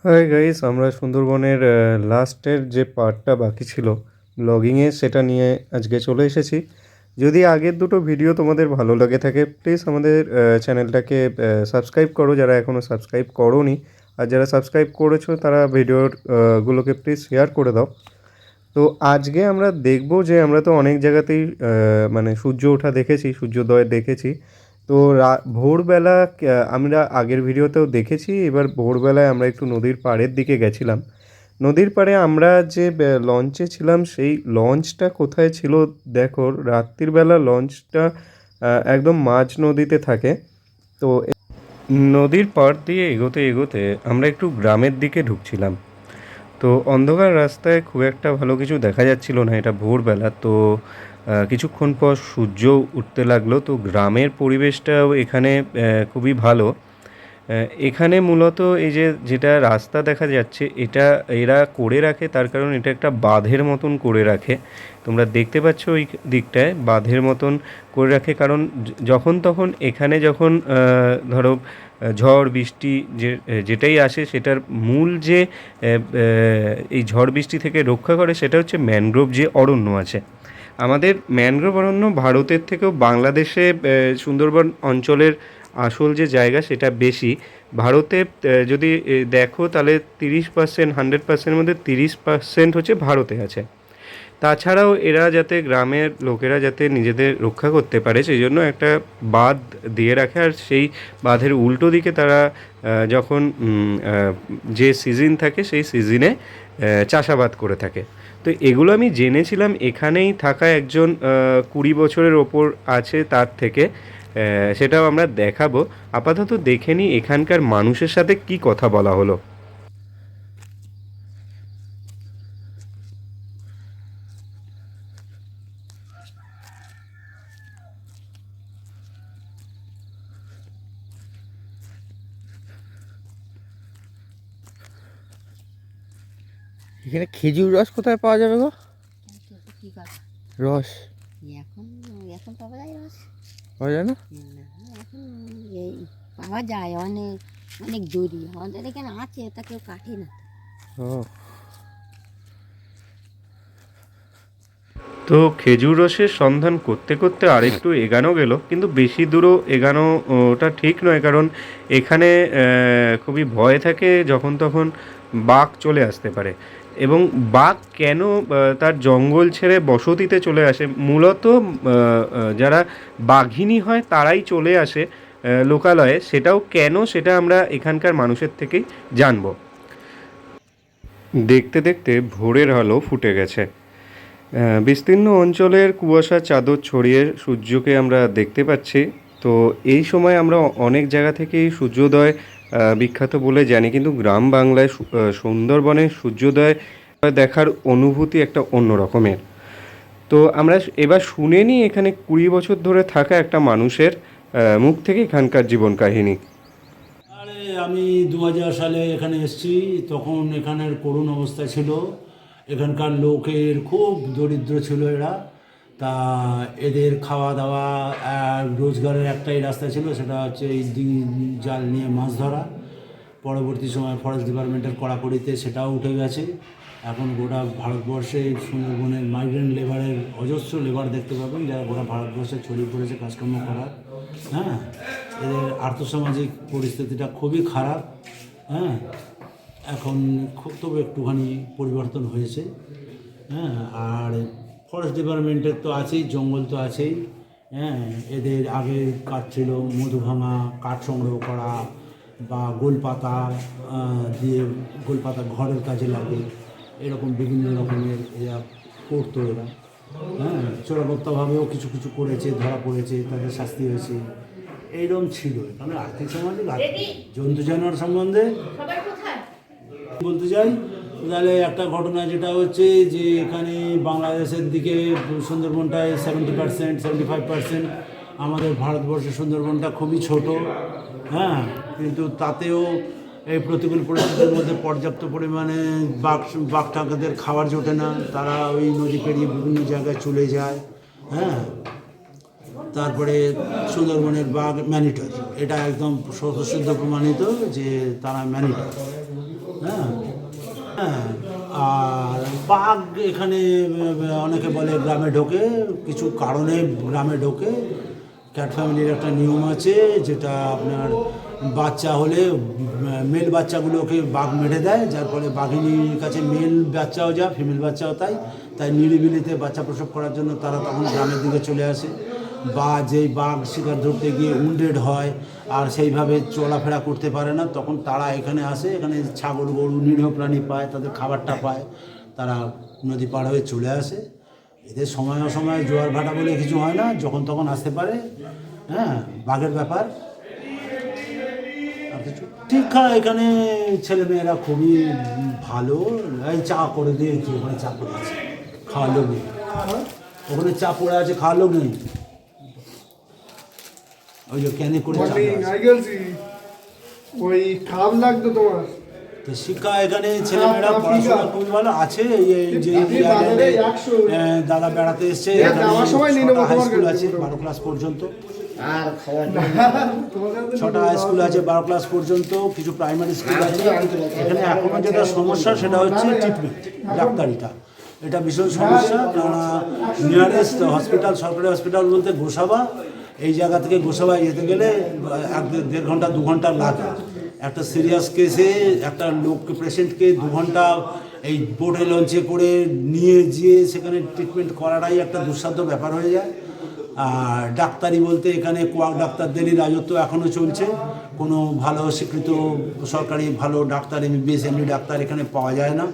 Hi guys, আমরা সুন্দরবনের লাস্টের যে পার্টটা বাকি ছিল ব্লগিংয়ে, সেটা নিয়ে আজকে চলে এসেছি। যদি আগের দুটো ভিডিও তোমাদের ভালো লাগে থাকে, প্লিজ আমাদের চ্যানেলটাকে সাবস্ক্রাইব করো যারা এখনও সাবস্ক্রাইব করোনি। আর যারা সাবস্ক্রাইব করেছো তারা ভিডিওর গুলোকে প্লিজ শেয়ার করে দাও। তো আজকে আমরা দেখব যে আমরা তো অনেক জায়গাতেই মানে সূর্য ওঠা দেখেছি, সূর্যোদয় দেখেছি। তো ভোরবেলা আমরা আগের ভিডিওতেও দেখেছি। এবার ভোরবেলায় আমরা একটু নদীর পাড়ের দিকে গেছিলাম। নদীর পাড়ে আমরা যে লঞ্চে ছিলাম, সেই লঞ্চটা কোথায় ছিল দেখো। রাত্রির বেলা লঞ্চটা একদম মাঝ নদীতে থাকে। তো নদীর পাড় দিয়ে এগোতে এগোতে আমরা একটু গ্রামের দিকে ঢুকছিলাম। তো অন্ধকার রাস্তায় খুব একটা ভালো কিছু দেখা যাচ্ছিল না, এটা ভোরবেলা। তো কিছুক্ষণ পর সূর্য উঠতে লাগলো। তো গ্রামের পরিবেশটাও এখানে খুবই ভালো। এখানে মূলত এই যে যেটা রাস্তা দেখা যাচ্ছে, এটা এরা করে রাখে তার কারণ এটা একটা বাঁধের মতন করে রাখে। তোমরা দেখতে পাচ্ছ ওই দিকটায় বাঁধের মতন করে রাখে, কারণ যখন তখন এখানে যখন ধরো ঝড় বৃষ্টি যেটাই আসে, সেটার মূল যে এই ঝড় বৃষ্টি থেকে রক্ষা করে সেটা হচ্ছে ম্যানগ্রোভ যে অরণ্য আছে। আমাদের ম্যানগ্রোভ অরণ্য ভারতের থেকেও বাংলাদেশে সুন্দরবন অঞ্চলের আসল যে জায়গা সেটা বেশি। ভারতে যদি দেখো তাহলে 30%, 100%-এর মধ্যে 30% হচ্ছে ভারতে আছে। তাছাড়াও এরা যাতে গ্রামের লোকেরা যাতে নিজেদের রক্ষা করতে পারে সেই জন্য একটা বাঁধ দিয়ে রাখে। আর সেই বাঁধের উল্টো দিকে তারা যখন যে সিজন থাকে সেই সিজনে চাষাবাদ করে থাকে। তো এগুলো আমি জেনেছিলাম এখানেই থাকা একজন 20 বছরের ওপর আছে তার থেকে। সেটাও আমরা দেখাবো। আপাতত দেখে নিই এখানকার মানুষের সাথে কি কথা বলা হলো। এখানে খেজুর রস কোথায় পাওয়া যাবে গো? কি কথা? রস এখন এখন পাওয়া যায় রস? পাওয়া যায় না? না, এখন এই পাওয়া যায় অনেক অনেক দূরই আমাদের এখানে আছে, তা কেউ কাটে না। ও, তো খেজুর রসের সন্ধান করতে করতে আরেকটু এগানো গেল, কিন্তু বেশি দূরও এগানো ওটা ঠিক নয়, কারণ এখানে খুবই ভয় থাকে যখন তখন বাঘ চলে আসতে পারে। এবং বাঘ কেন তার জঙ্গল ছেড়ে বসতিতে চলে আসে, মূলত যারা বাঘিনী হয় তারাই চলে আসে লোকালয়ে। সেটাও কেন, সেটা আমরা এখানকার মানুষের থেকেই জানবো। দেখতে দেখতে ভোরের আলো ফুটে গেছে। বিস্তীর্ণ অঞ্চলের কুয়াশা চাদর ছড়িয়ে সূর্যকে আমরা দেখতে পাচ্ছি। তো এই সময় আমরা অনেক জায়গা থেকেই সূর্যোদয় বিখ্যাত বলে জানি, কিন্তু গ্রাম বাংলায় সুন্দরবনে সূর্যোদয় দেখার অনুভূতি একটা অন্য রকমের। তো আমরা এবার শুনে নিই এখানে 20 বছর ধরে থাকা একটা মানুষের মুখ থেকে এখানকার জীবন কাহিনী। আরে আমি 2000 সালে এখানে এসেছি, তখন এখানের করুণ অবস্থা ছিল। এখানকার লোকের খুব দরিদ্র ছিল এরা। তা এদের খাওয়া দাওয়া আর রোজগারের একটাই রাস্তা ছিল, সেটা হচ্ছে এই ডিঙি জাল নিয়ে মাছ ধরা। পরবর্তী সময় ফরেস্ট ডিপার্টমেন্টের কড়াকড়িতে সেটাও উঠে গেছে। এখন গোটা ভারতবর্ষে সুন্দরবনের মাইগ্রেন্ট লেবারের অজস্র লেবার দেখতে পাবেন, যারা গোটা ভারতবর্ষে ছড়িয়ে পড়েছে কাজকর্ম করার। হ্যাঁ, এদের আর্থসামাজিক পরিস্থিতিটা খুবই খারাপ। হ্যাঁ, এখন খুব তবু একটুখানি পরিবর্তন হয়েছে। হ্যাঁ, আর ফরেস্ট ডিপার্টমেন্টের তো আছেই, জঙ্গল তো আছেই। হ্যাঁ, এদের আগে কাজ ছিল মধু ভাঙা, কাঠ সংগ্রহ করা, বা গোলপাতা দিয়ে গোলপাতা ঘরের কাজে লাগে, এরকম বিভিন্ন রকমের এরা করতো এরা। হ্যাঁ, চোরাগোপ্তাভাবেও কিছু কিছু করেছে, ধরা পড়েছে, তাদের শাস্তি হয়েছে। এইরকম ছিল এখানে আর্থিক সামাজিক জন্তু জানোয়ার সম্বন্ধে বলতে চাই। তাহলে একটা ঘটনা যেটা হচ্ছে যে এখানে বাংলাদেশের দিকে সুন্দরবনটায় 70%, 75%, আমাদের ভারতবর্ষের সুন্দরবনটা খুবই ছোট। হ্যাঁ, কিন্তু তাতেও এই প্রতিকূল পরিস্থিতির মধ্যে পর্যাপ্ত পরিমাণে বাঘ টাকাদের খাবার জোটে না, তারা ওই নদী পেরিয়ে বিভিন্ন জায়গায় চলে যায়। হ্যাঁ, তারপরে সুন্দরবনের বাঘ ম্যানিটর, এটা একদম স্বতঃসিদ্ধ প্রমাণিত যে তারা ম্যানিটর। হ্যাঁ হ্যাঁ। আর বাঘ এখানে অনেকে বলে গ্রামে ঢোকে, কিছু কারণে গ্রামে ঢোকে। ক্যাট ফ্যামিলির একটা নিয়ম আছে, যেটা আপনার বাচ্চা হলে মেল বাচ্চাগুলোকে বাঘ মেরে দেয়, যার ফলে বাঘিনীর কাছে মেল বাচ্চাও যায়, ফিমেল বাচ্চাও তাই তাই নিরিবিলিতে বাচ্চা প্রসব করার জন্য তারা তখন গ্রামের দিকে চলে আসে। বা যেই বাঘ শিকার ধরতে গিয়ে উন্ডেড হয় আর সেইভাবে চলাফেরা করতে পারে না, তখন তারা এখানে আসে। এখানে ছাগল গরু নিরীহ প্রাণী পায়, তাদের খাবারটা পায়, তারা নদী পার হয়ে চলে আসে। এদের সময় অসময়ে জোয়ার ভাটা বলে কিছু হয় না, যখন তখন আসতে পারে। হ্যাঁ, বাঘের ব্যাপার। আর কিছু শিক্ষা এখানে ছেলেমেয়েরা খুবই ভালো। এই চা করে দিয়েছি, ওখানে চা পড়ে আছে, খাওয়ার লোক নেই। ওখানে চা পড়ে আছে, খাওয়ার লোক নেই। ওই যে ক্যানে করে চা দেওয়া আছে। ওই খারাপ লাগতো তোমার? তো শিক্ষা এখানে ছেলেমেয়েরা পড়াশোনা খুবই ভালো আছে। এই যে দাদা বেড়াতে এসছে, হাই স্কুল আছে 12 ক্লাস পর্যন্ত, 6টা হাই স্কুল আছে 12 ক্লাস পর্যন্ত, কিছু প্রাইমারি স্কুল আছে। এখানে এখনো যেটা সমস্যা সেটা হচ্ছে ট্রিটমেন্ট, ডাক্তারিটা। এটা ভীষণ সমস্যা, কেননা নিয়ারেস্ট হসপিটাল, সরকারি হসপিটাল বলতে গোসাবা। এই জায়গা থেকে গোসাবায় যেতে গেলে 1-1.5 ঘন্টা 2 ঘন্টা লাগে। একটা সিরিয়াস কেসে একটা লোককে, পেশেন্টকে 2 ঘন্টা এই বোটে লঞ্চে করে নিয়ে গিয়ে সেখানে ট্রিটমেন্ট করাটাই একটা দুঃসাধ্য ব্যাপার হয়ে যায়। আর ডাক্তারি বলতে এখানে কোয়াক ডাক্তারদেরই রাজত্ব এখনও চলছে। কোনো ভালো স্বীকৃত সরকারি ভালো ডাক্তার, MBBS MD ডাক্তার এখানে পাওয়া যায় না।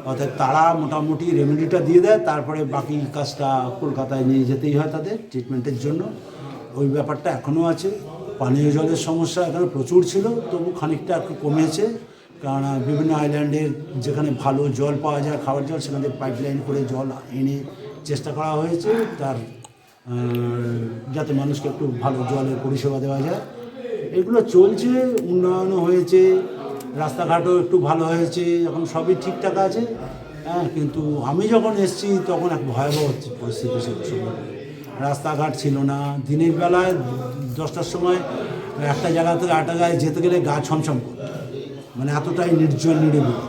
অর্থাৎ তারা মোটামুটি রেমেডিটা দিয়ে দেয়, তারপরে বাকি কাজটা কলকাতায় নিয়ে যেতেই হয় তাদের ট্রিটমেন্টের জন্য। ওই ব্যাপারটা এখনও আছে। পানীয় জলের সমস্যা এখানে প্রচুর ছিল, তবু খানিকটা একটু কমেছে, কেননা বিভিন্ন আইল্যান্ডের যেখানে ভালো জল পাওয়া যায়, খাওয়ার জল, সেখান থেকে পাইপলাইন করে জল এনে চেষ্টা করা হয়েছে তার যাতে মানুষকে একটু ভালো জলের পরিষেবা দেওয়া যায়। এগুলো চলছে, উন্নয়নও হয়েছে, রাস্তাঘাটও একটু ভালো হয়েছে, এখন সবই ঠিকঠাক আছে। হ্যাঁ, কিন্তু আমি যখন এসেছি তখন এক ভয়াবহ পরিস্থিতি ছিল। রাস্তাঘাট ছিল না। দিনের বেলায় 10টার সময় একটা জায়গা থেকে আরেকটা জায়গায় যেতে গেলে গা ছমছম করত, মানে এতটাই নির্জন নিরিবিলি।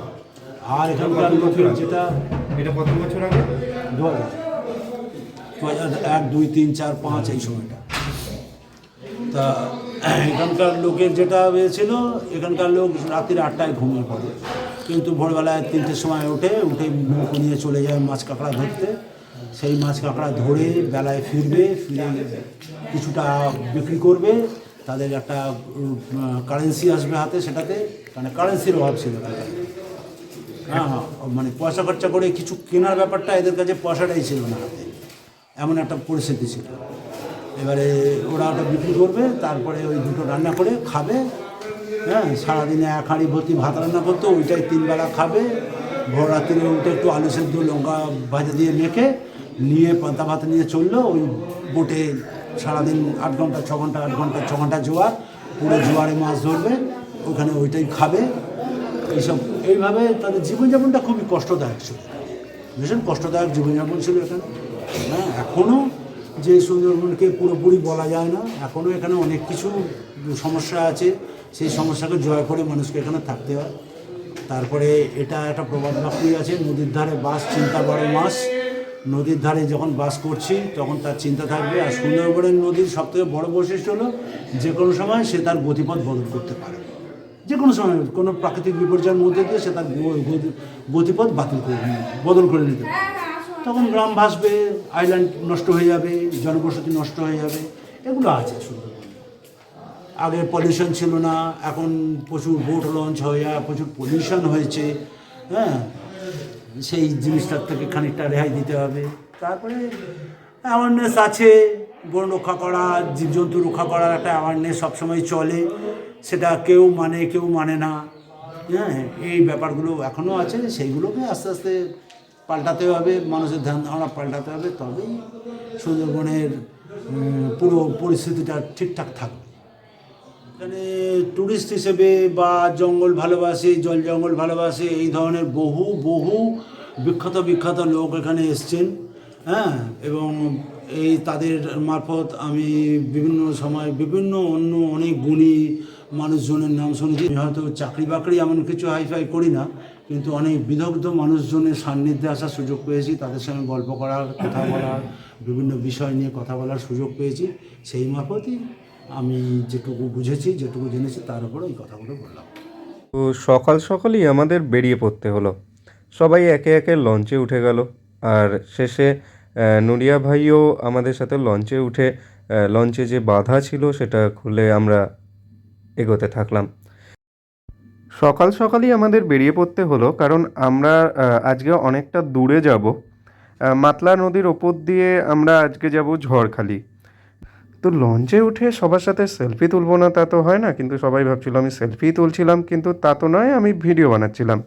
আর এখানকার লোকের যেটা, এটা কত বছর আগে? 2001, 2, 3, 4, 5 এই সময়টা। তা এখানকার লোকের যেটা হয়েছিল, এখানকার লোক রাত্রির 8টায় ঘুমিয়ে পড়ে, কিন্তু ভোরবেলায় 3টের সময় উঠে নৌকো নিয়ে চলে যায় মাছ কাঁকড়া ধরতে। সেই মাছ কাঁকড়া ধরে বেলায় ফিরে কিছুটা বিক্রি করবে, তাদের একটা কারেন্সি আসবে হাতে, সেটাতে মানে কারেন্সির অভাব ছিল। হ্যাঁ, মানে পয়সা খরচা করে কিছু কেনার ব্যাপারটা এদের কাছে পয়সাটাই ছিল না হাতে, এমন একটা পরিস্থিতি ছিল। এবারে ওরা ওটা বিক্রি করবে, তারপরে ওই দুটো রান্না করে খাবে। হ্যাঁ, সারাদিনে 1 হাঁড়ি ভর্তি ভাত রান্না করতো, ওইটাই 3 বেলা খাবে। ভোর রাত্রিরে উঠে একটু আলু সেদ্ধ লঙ্কা ভাজা দিয়ে মেখে নিয়ে পান্তা ভাত নিয়ে চললো। ওই বোটে সারাদিন 8 ঘন্টা 6 ঘন্টা 8 ঘন্টা 6 ঘন্টা জোয়ার, পুরো জোয়ারে মাছ ধরবে, ওখানে ওইটাই খাবে। এইসব এইভাবে তাদের জীবনযাপনটা খুবই কষ্টদায়ক ছিল, ভীষণ কষ্টদায়ক জীবনযাপন ছিল এখানে। হ্যাঁ, এখনও যে সুন্দরবনকে পুরোপুরি বলা যায় না, এখনও এখানে অনেক কিছু সমস্যা আছে। সেই সমস্যাকে জয় করে মানুষকে এখানে থাকতে হয়। তারপরে এটা একটা প্রবাদ বাক্যই আছে, নদীর ধারে বাস চিন্তা 12 মাস। নদীর ধারে যখন বাস করছি তখন তার চিন্তা থাকবে। আর সুন্দরবনের নদীর সবথেকে বড় বৈশিষ্ট্য হলো যে কোনো সময় সে তার গতিপথ বদল করতে পারে। যে কোনো সময় কোনো প্রাকৃতিক বিপর্যয়ের মধ্যে দিয়ে সে তার গতিপথ বদল করে নিতে পারে। তখন গ্রাম ভাসবে, আইল্যান্ড নষ্ট হয়ে যাবে, জনবসতি নষ্ট হয়ে যাবে, এগুলো আছে সুন্দরবনে। আগে পলিউশন ছিল না, এখন প্রচুর বোট লঞ্চ হয়ে যায়, প্রচুর পলিউশন হয়েছে। হ্যাঁ, সেই জিনিসটার থেকে খানিকটা রেহাই দিতে হবে। তারপরে অ্যাওয়ারনেস আছে, বন রক্ষা করা, জীবজন্তু রক্ষা করার একটা অ্যাওয়ারনেস সবসময় চলে, সেটা কেউ মানে না। হ্যাঁ, এই ব্যাপারগুলো এখনও আছে, সেইগুলোকে আস্তে আস্তে পাল্টাতে হবে, মানুষের ধ্যান ধারণা পাল্টাতে হবে, তবেই সুন্দরবনের পুরো পরিস্থিতিটা ঠিকঠাক থাকবে। এখানে ট্যুরিস্ট হিসেবে বা জঙ্গল ভালোবাসে, জঙ্গল ভালোবাসে, এই ধরনের বহু বিখ্যাত লোক এখানে এসছেন। হ্যাঁ, এবং এই তাদের মারফত আমি বিভিন্ন সময় বিভিন্ন অন্য অনেক গুণী মানুষজনের নাম শুনেছি। আমি হয়তো চাকরি বাকরি এমন কিছু হাইফাই করি না, কিন্তু অনেক বিদগ্ধ মানুষজনের সান্নিধ্যে আসার সুযোগ পেয়েছি, তাদের সঙ্গে গল্প করার, কথা বলার, বিভিন্ন বিষয় নিয়ে কথা বলার সুযোগ পেয়েছি। সেই মারফতই আমি যেটুকু বুঝেছি, যেটুকু জেনেছি, তার উপরে এই কথাগুলো বললাম। তো সকাল সকালই আমাদের বেরিয়ে পড়তে হলো। সবাই একে একে লঞ্চে উঠে গেল, আর শেষে নুরিয়া ভাইও আমাদের সাথে লঞ্চে উঠে লঞ্চে যে বাধা ছিল সেটা খুলে আমরা এগোতে থাকলাম। সকাল সকালই আমাদের বেরিয়ে পড়তে হলো, কারণ আমরা আজকে অনেকটা দূরে যাব। মাতলা নদীর ওপর দিয়ে আমরা আজকে যাব ঝড়খালি। তো লঞ্চে উঠে সবার সাথে সেলফি তুলবো না তা তো হয় না, কিন্তু সবাই ভাবছিল আমি সেলফি তুলছিলাম, কিন্তু তা তো নয়, আমি ভিডিও বানাচ্ছিলাম।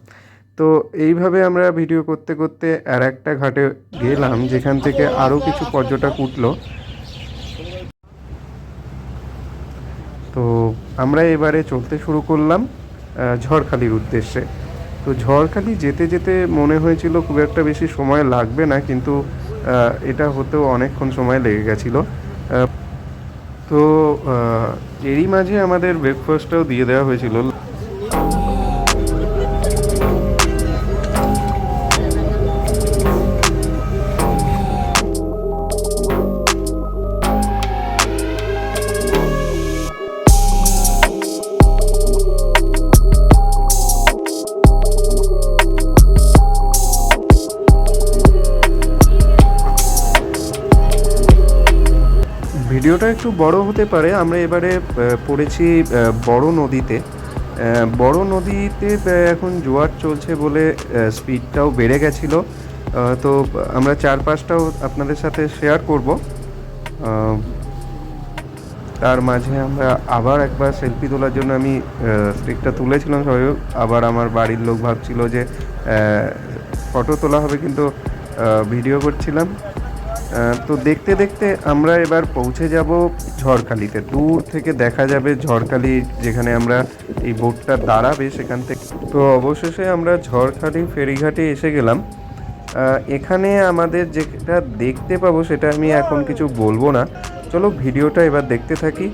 তো এইভাবে আমরা ভিডিও করতে করতে আর একটা ঘাটে গেলাম, যেখান থেকে আরও কিছু পর্যটক উঠলো। তো আমরা এবারে চলতে শুরু করলাম ঝড়খালির উদ্দেশ্যে। তো ঝড়খালি যেতে যেতে মনে হয়েছিল খুব একটা বেশি সময় লাগবে না, কিন্তু এটা হতেও অনেকক্ষণ সময় লেগে গেছিলো। তো এরই মাঝে আমাদের ব্রেকফাস্টটাও দিয়ে দেওয়া হয়েছিল। ভিডিওটা একটু বড় হতে পারে। আমরা এবারে পড়েছি বড় নদীতে। বড় নদীতে এখন জোয়ার চলছে বলে স্পিডটাও বেড়ে গেছিলো। তো আমরা চারপাশটাও আপনাদের সাথে শেয়ার করব। তার মাঝে আমরা আবার একবার সেলফি তোলার জন্য আমি স্টিকটা তুলেছিলাম, সবাই আবার আমার বাড়ির লোক ভাবছিল যে ফটো তোলা হবে, কিন্তু ভিডিও করছিলাম। তো দেখতে দেখতে আমরা এবার পৌঁছে যাব ঝড়খালিতে। দূর থেকে দেখা যাবে ঝড়খালি, যেখানে আমরা এই বোটটা দাঁড়াবে সেখান থেকে। তো অবশেষে আমরা ঝড়খালি ফেরিঘাটে এসে গেলাম। এখানে আমাদের যেটা দেখতে পাবো সেটা আমি এখন কিছু বলবো না, চলো ভিডিওটা এবার দেখতে থাকি।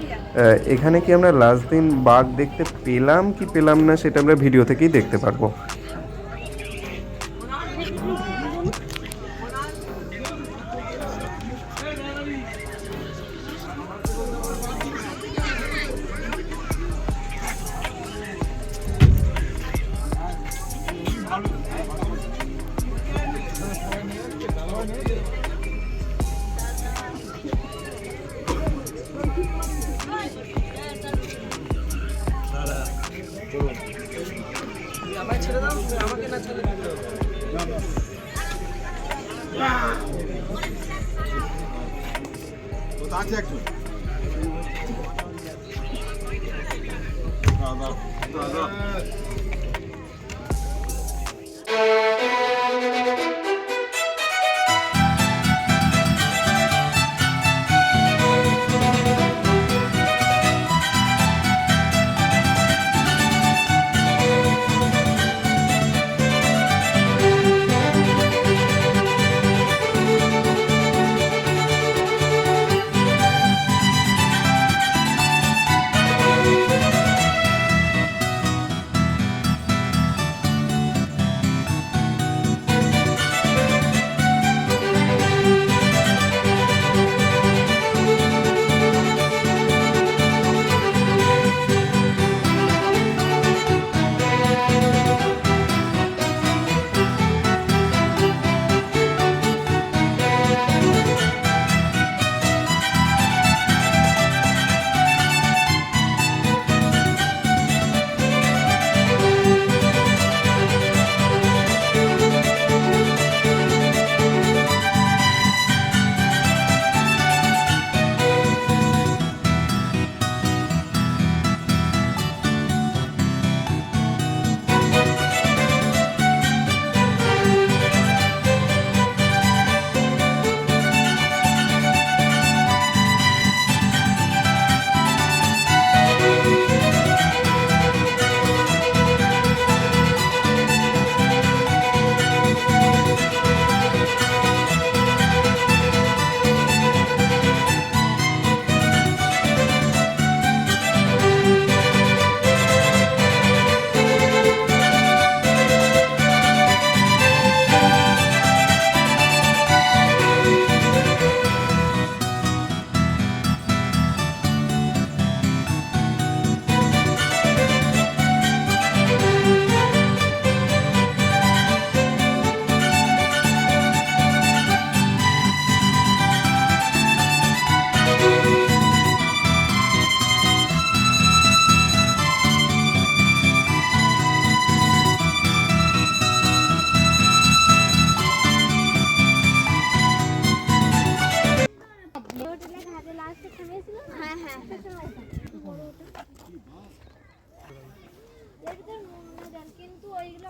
এখানে কি আমরা লাস্ট দিন বাঘ দেখতে পেলাম কি পেলাম না সেটা আমরা ভিডিও থেকেই দেখতে পারবো।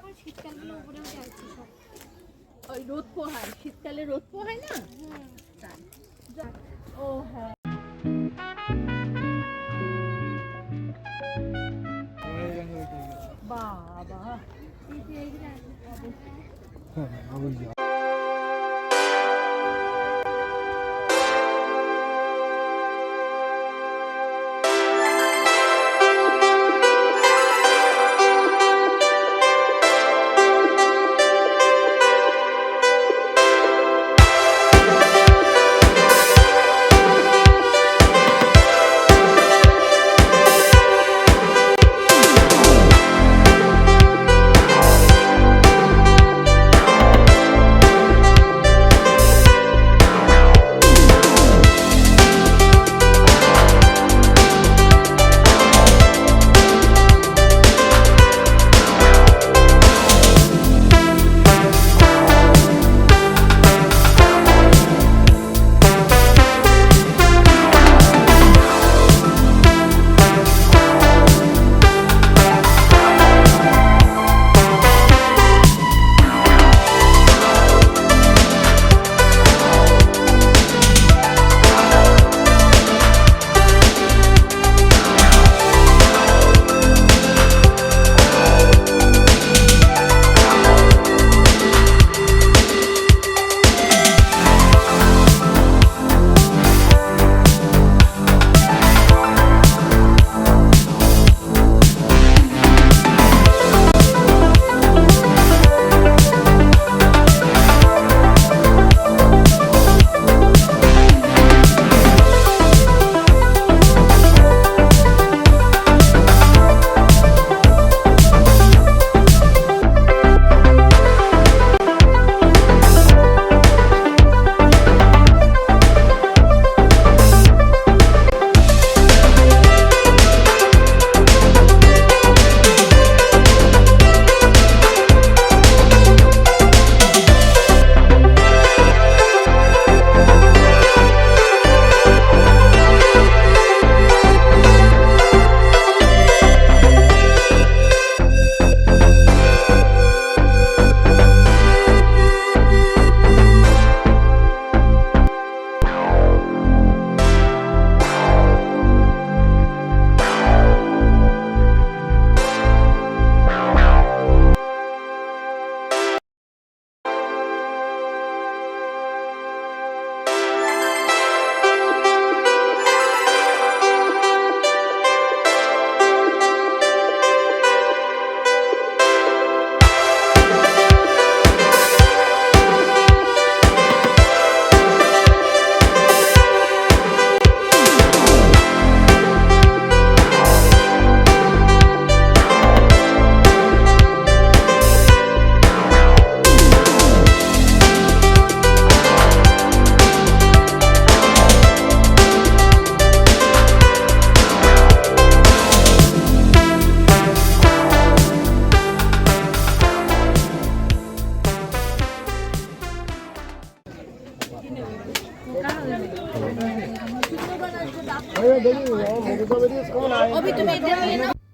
এখন শীতকালগুলো উপরে উঠে আসছে সব। ওই রোদ পোহায়, শীতকালে রোদ পোহায় না? তাই। ও হ্যাঁ। বাবা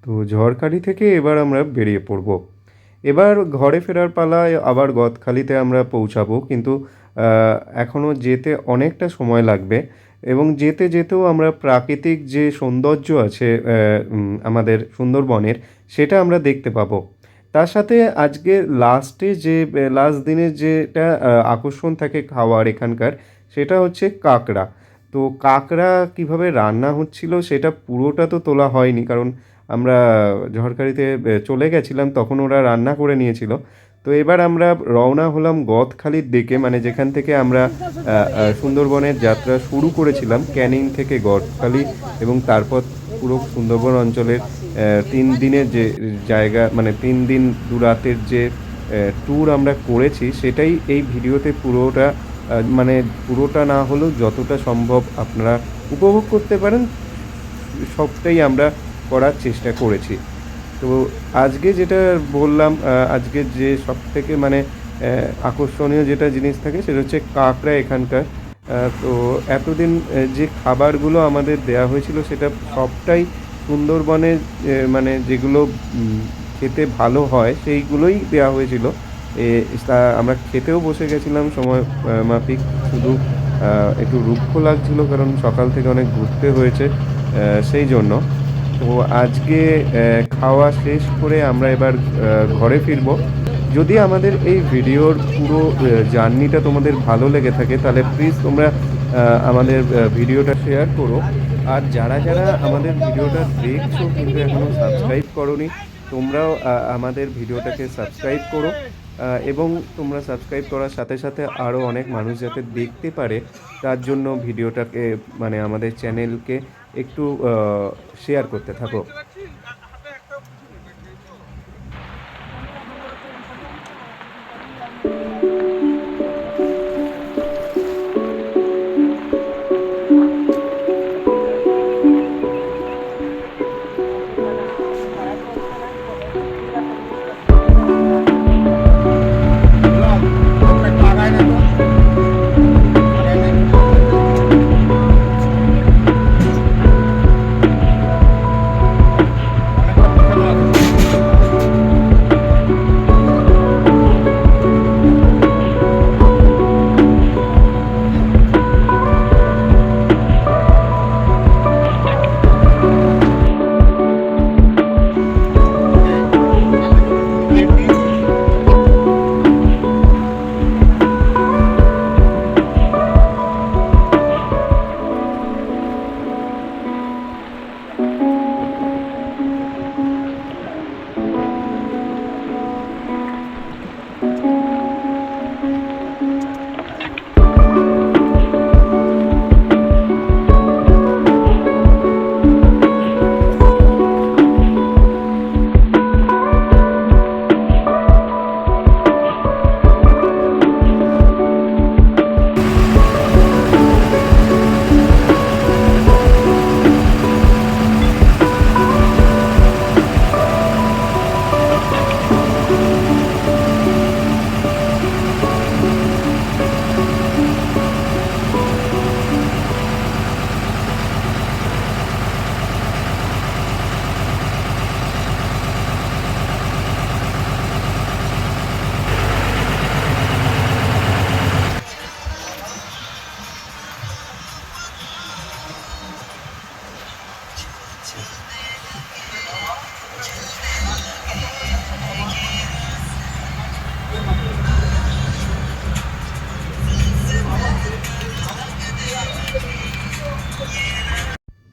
তো ঝড়খালি থেকে এবার আমরা বেরিয়ে পড়ব। এবার ঘরে ফেরার পালায় আবার গদখালিতে আমরা পৌঁছাবো, কিন্তু এখনও যেতে অনেকটা সময় লাগবে এবং যেতে যেতেও আমরা প্রাকৃতিক যে সৌন্দর্য আছে আমাদের সুন্দরবনের, সেটা আমরা দেখতে পাবো। তার সাথে আজকে লাস্ট দিনের যেটা আকর্ষণ থাকে খাওয়ার এখানকার, সেটা হচ্ছে কাঁকড়া। তো কাঁকড়া কীভাবে রান্না হচ্ছিল সেটা পুরোটা তো তোলা হয়নি, কারণ আমরা ঝড়খালিতে চলে গেছিলাম, তখন ওরা রান্না করে নিয়েছিল। তো এবার আমরা রওনা হলাম গদখালির দিকে, মানে যেখান থেকে আমরা সুন্দরবনের যাত্রা শুরু করেছিলাম, ক্যানিং থেকে গদখালি, এবং তারপর পুরো সুন্দরবন অঞ্চলের 3 দিনের যে জায়গা, মানে 3 দিন 2 রাতের যে ট্যুর আমরা করেছি, সেটাই এই ভিডিওতে পুরোটা না হলেও যতটা সম্ভব আপনারা উপভোগ করতে পারেন সবটাই আমরা করার চেষ্টা করেছি। তো আজকে যেটা বললাম, আজকে যে সবথেকে আকর্ষণীয় যেটা জিনিস থাকে সেটা হচ্ছে কাঁকড়া এখানকার। তো এতদিন যে খাবারগুলো আমাদের দেয়া হয়েছিল সেটা সবটাই সুন্দরবনে যেগুলো খেতে ভালো হয় সেইগুলোই দেওয়া হয়েছিল। তা আমরা খেতেও বসে গেছিলাম সময় মাফিক। শুধু একটু রুক্ষ লাগছিল কারণ সকাল থেকে অনেক ঘুরতে হয়েছে, সেই জন্য। তো আজকে খাওয়া শেষ করে আমরা এবার ঘরে ফিরবো। যদি আমাদের এই ভিডিওর পুরো জার্নিটা তোমাদের ভালো লেগে থাকে তাহলে প্লিজ তোমরা আমাদের ভিডিওটা শেয়ার করো। আর যারা যারা আমাদের ভিডিওটা দেখছো কিন্তু এখনও সাবস্ক্রাইব করোনি, তোমরাও আমাদের ভিডিওটাকে সাবস্ক্রাইব করো। এবং তোমরা সাবস্ক্রাইব করার সাথে সাথে আরও অনেক মানুষ যাতে দেখতে পারে তার জন্য ভিডিওটাকে মানে আমাদের চ্যানেলকে একটু শেয়ার করতে থাকো।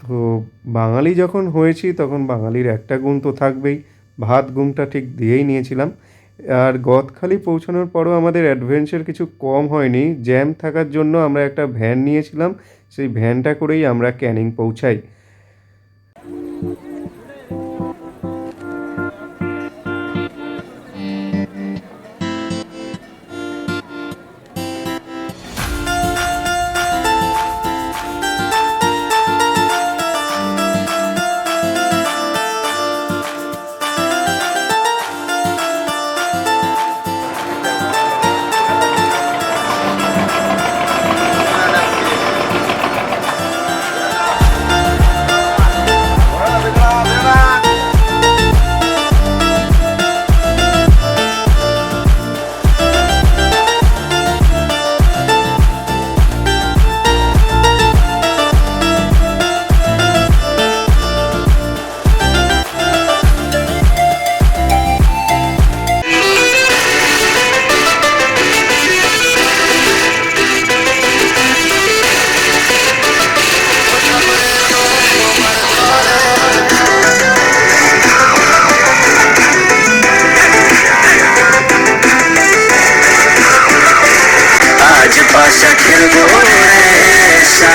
তো বাঙালি যখন হয়েছি তখন বাঙালির একটা গুণ তো থাকবেই, ভাত গুণটা ঠিক দিয়েই নিয়েছিলাম। আর গদখালি পৌঁছানোর পরও আমাদের অ্যাডভেঞ্চার কিছু কম হয়নি। জ্যাম থাকার জন্য আমরা একটা ভ্যান নিয়েছিলাম, সেই ভ্যানটা করেই আমরা ক্যানিং পৌঁছাই। आज पाशा खेल रे सा